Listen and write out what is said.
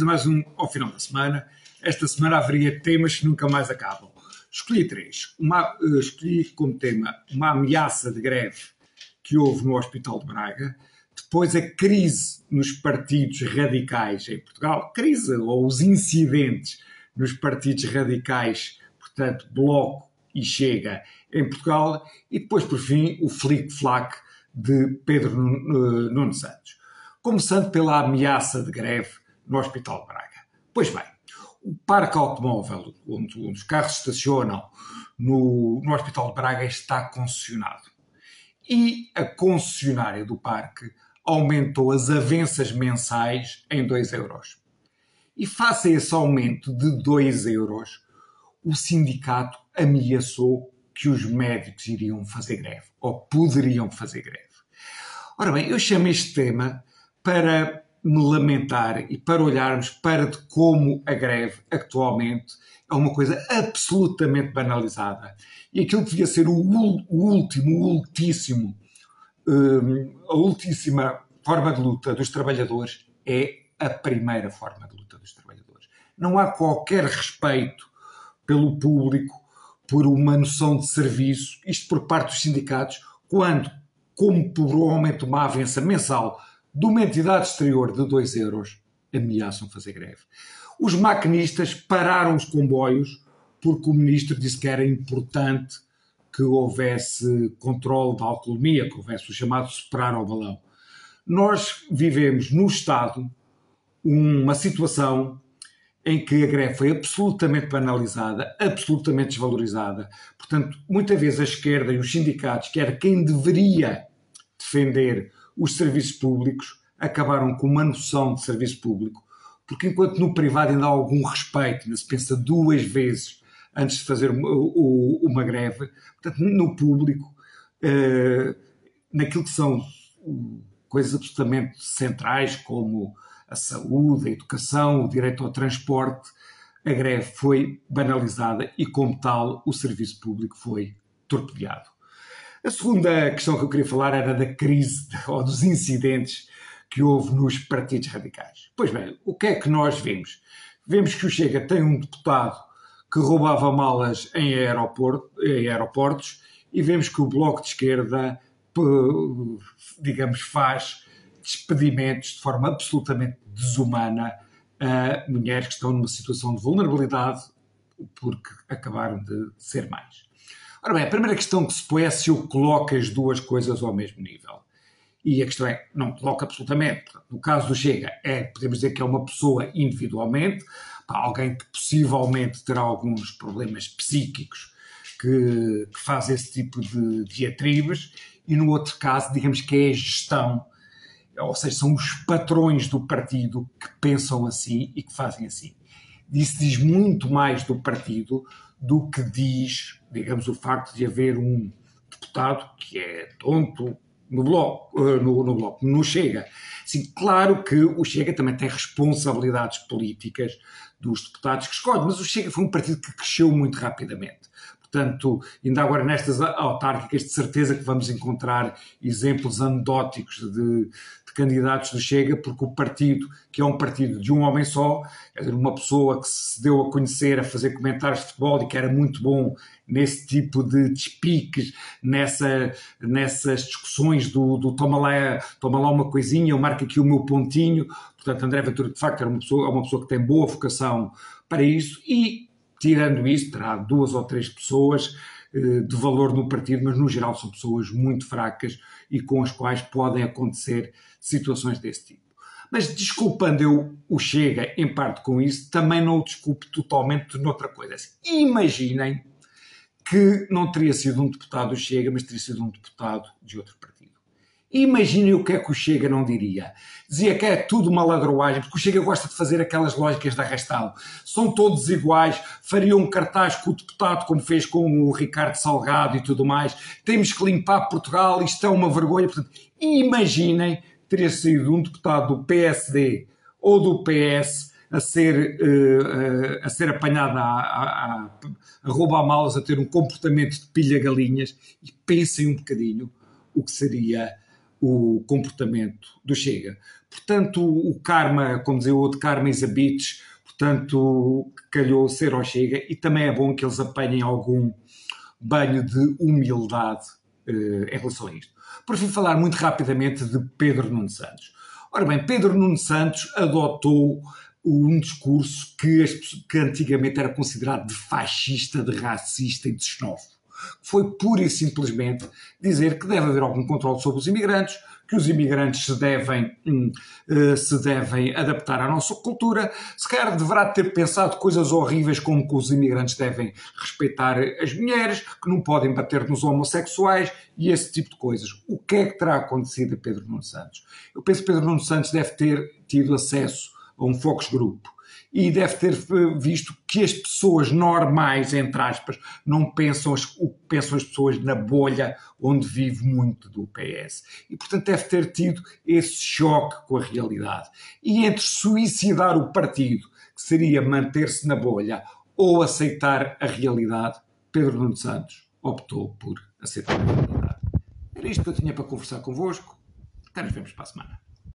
Mais um ao final da semana. Esta semana haveria temas que nunca mais acabam. Escolhi três. Escolhi como tema uma ameaça de greve que houve no Hospital de Braga, depois a crise nos partidos radicais em Portugal, crise ou os incidentes nos partidos radicais, portanto, Bloco e Chega em Portugal, e depois, por fim, o flic-flac de Pedro Nuno Santos. Começando pela ameaça de greve no Hospital de Braga. Pois bem, o parque automóvel onde os carros estacionam no Hospital de Braga está concessionado. E a concessionária do parque aumentou as avanças mensais em 2 euros. E face a esse aumento de 2 euros, o sindicato ameaçou que os médicos iriam fazer greve, ou poderiam fazer greve. Ora bem, eu chamo este tema para me lamentar e para olharmos para de como a greve atualmente é uma coisa absolutamente banalizada. E aquilo que devia ser a ultíssima forma de luta dos trabalhadores é a primeira forma de luta dos trabalhadores. Não há qualquer respeito pelo público, por uma noção de serviço, isto por parte dos sindicatos, quando, como por um aumento de uma avança mensal de uma entidade exterior de 2 euros, ameaçam fazer greve. Os maquinistas pararam os comboios porque o ministro disse que era importante que houvesse controle da alcoolemia, que houvesse o chamado soprar ao balão. Nós vivemos no Estado uma situação em que a greve foi absolutamente banalizada, absolutamente desvalorizada. Portanto, muitas vezes a esquerda e os sindicatos, que era quem deveria defender os serviços públicos, acabaram com uma noção de serviço público, porque enquanto no privado ainda há algum respeito, ainda se pensa 2 vezes antes de fazer uma greve, portanto, no público, naquilo que são coisas absolutamente centrais, como a saúde, a educação, o direito ao transporte, a greve foi banalizada e, como tal, o serviço público foi torpedeado. A segunda questão que eu queria falar era da crise ou dos incidentes que houve nos partidos radicais. Pois bem, o que é que nós vemos? Vemos que o Chega tem um deputado que roubava malas em aeroportos e vemos que o Bloco de Esquerda, digamos, faz despedimentos de forma absolutamente desumana a mulheres que estão numa situação de vulnerabilidade porque acabaram de ser mães. Ora bem, a primeira questão que se põe é se eu coloco as duas coisas ao mesmo nível. E a questão é, não coloca absolutamente. No caso do Chega, podemos dizer que é uma pessoa individualmente, alguém que possivelmente terá alguns problemas psíquicos que faz esse tipo de diatribes, e no outro caso, digamos que é a gestão, ou seja, são os patrões do partido que pensam assim e que fazem assim. Isso diz muito mais do partido do que diz, digamos, o facto de haver um deputado que é tonto no Bloco, no Chega. Sim, claro que o Chega também tem responsabilidades políticas dos deputados que escolhe, mas o Chega foi um partido que cresceu muito rapidamente. Portanto, ainda agora nestas autárquicas, de certeza que vamos encontrar exemplos anedóticos de candidatos do Chega, porque o partido, que é um partido de um homem só, quer dizer, uma pessoa que se deu a conhecer a fazer comentários de futebol e que era muito bom nesse tipo de despiques, nessas discussões do toma lá uma coisinha, eu marco aqui o meu pontinho. Portanto, André Ventura, de facto, é uma pessoa que tem boa vocação para isso e, tirando isso, terá 2 ou 3 pessoas de valor no partido, mas no geral são pessoas muito fracas e com as quais podem acontecer situações desse tipo. Mas desculpando eu o Chega em parte com isso, também não o desculpo totalmente noutra coisa. Imaginem que não teria sido um deputado do Chega, mas teria sido um deputado de outro partido. Imaginem o que é que o Chega não diria. Dizia que é tudo uma ladroagem, porque o Chega gosta de fazer aquelas lógicas de arrastão. São todos iguais, faria um cartaz com o deputado, como fez com o Ricardo Salgado e tudo mais. Temos que limpar Portugal, isto é uma vergonha. Portanto, imaginem teria sido um deputado do PSD ou do PS a ser apanhado a roubar malas, a ter um comportamento de pilha-galinhas, e pensem um bocadinho o que seria o comportamento do Chega. Portanto, o karma, como dizia o outro, karma is a bitch, portanto, calhou ser ao Chega, e também é bom que eles apanhem algum banho de humildade em relação a isto. Por fim, falar muito rapidamente de Pedro Nuno Santos. Ora bem, Pedro Nuno Santos adotou um discurso que antigamente era considerado de fascista, de racista e de xenófobo. Foi pura e simplesmente dizer que deve haver algum controle sobre os imigrantes, que os imigrantes se devem adaptar à nossa cultura. Se calhar deverá ter pensado coisas horríveis como que os imigrantes devem respeitar as mulheres, que não podem bater nos homossexuais e esse tipo de coisas. O que é que terá acontecido a Pedro Nuno Santos? Eu penso que Pedro Nuno Santos deve ter tido acesso a um focus group e deve ter visto que as pessoas normais, entre aspas, não pensam o que pensam as pessoas na bolha onde vive muito do PS. E, portanto, deve ter tido esse choque com a realidade. E entre suicidar o partido, que seria manter-se na bolha, ou aceitar a realidade, Pedro Nuno Santos optou por aceitar a realidade. Era isto que eu tinha para conversar convosco. Até nos vemos para a semana.